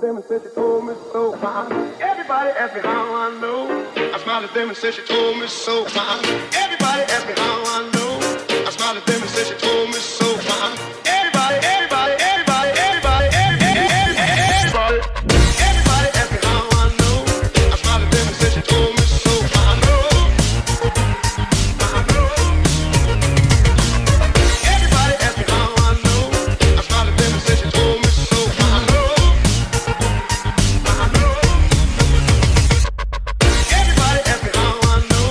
them and said she told me so fine. Everybody asked me how I know. I smiled at them and said she told me so fine. Everybody asked me how I know. I smiled at them and said she told me so fine. Everybody, everybody, everybody, everybody, everybody, everybody. Everybody asked me how I know. I smiled at them and said she told me so fine. I know. Everybody asked me how I know. I smiled at them and said she told me so fine. I know. Everybody asked me how I know.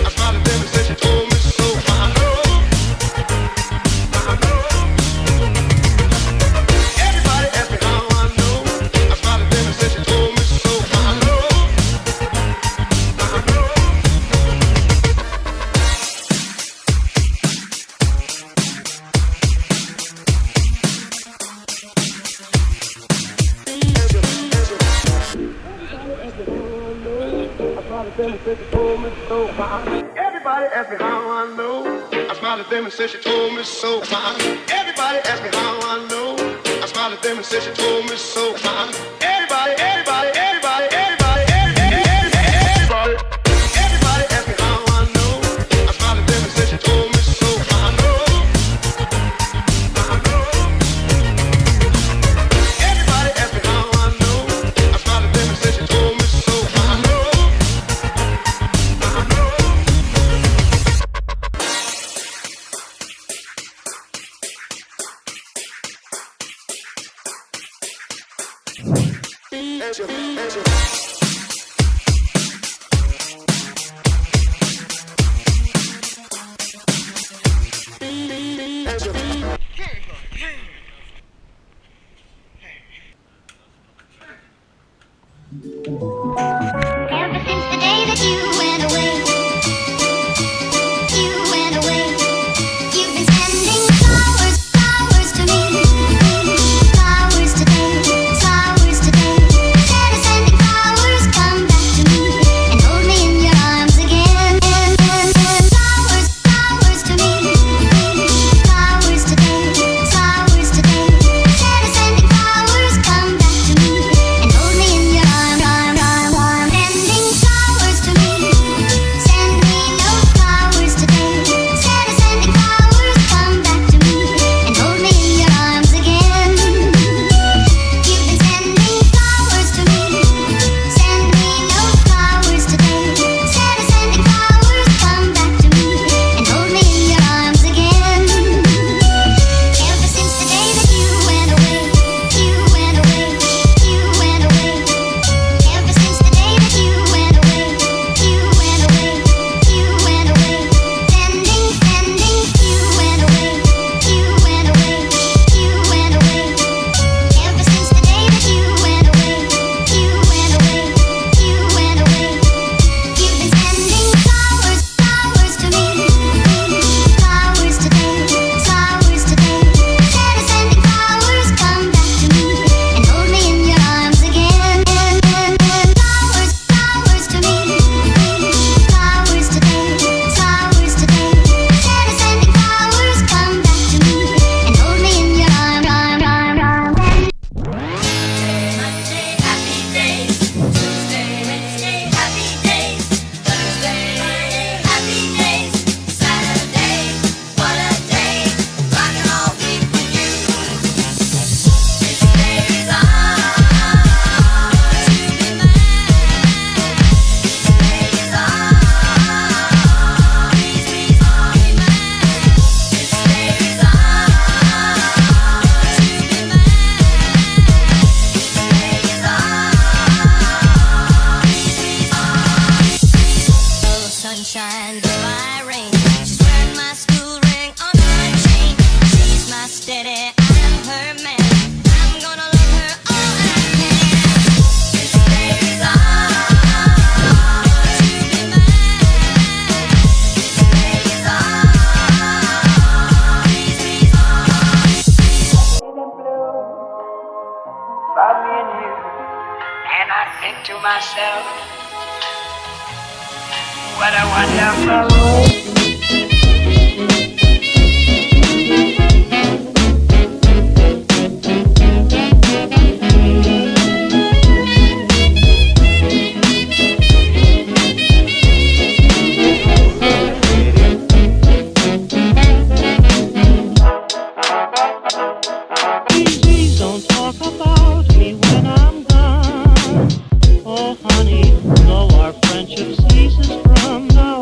I smiled at them and said she told me so fine. I know. Everybody asked me how I know. I smiled at them and said she told me so fine. I know. Everybody asked me how I know. I smiled at them and said she told me so fine. Everybody asked me how I know. I smiled at them and said she told me so fine. Everybody, everybody, everybody, everybody, everybody. Everybody asked me how I know. I smiled at them and said she told me so fine. Everybody asked me how I know. I smiled at them and said she told me so fine. Ever since the day that you went away, you've been sending flowers, flowers to me, flowers today, flowers today. Instead of sending flowers, come back to me and hold me in your arms again. Flowers, flowers to me, flowers today, flowers today. Instead of sending flowers, come back to me and hold me in your arms. Sending flowers to me, send me no flowers today. Instead of sending flowers, come back to me and hold me in your arms again. You've been sending flowers to me, send me no flowers today. Instead of sending flowers, come back to me and hold me in your arms again. Ever since the day that you went away, you went away, you went away. Ever since the day that you went away, you went away, you went away. Sending, you went away, you went away, you went away. Ever since the day that you went away, you went away, you went away. You've been sending flowers, flowers to me, flowers today, flowers today. Instead of sending flowers, come back to me and hold me in your arms again. Flowers, flowers to me, flowers today, flowers today. Instead of sending flowers, come back to me and hold me in your arms. Monday, happy days. Tuesday, Wednesday, happy days. Thursday, happy days. Saturday, what a day. Rock and roll week with you. This day is ours to be mine. This day is ours. Please, please, all be mine. This day is ours to be mine. Sunshine, go by rain. She's wearing my school ring on her chain. She's my steady, I'm her man. I'm gonna love her all I can. This day is ours to be mine. This day is ours. Please, please, About me and you, and I think to myself, what a wonderful world. from love.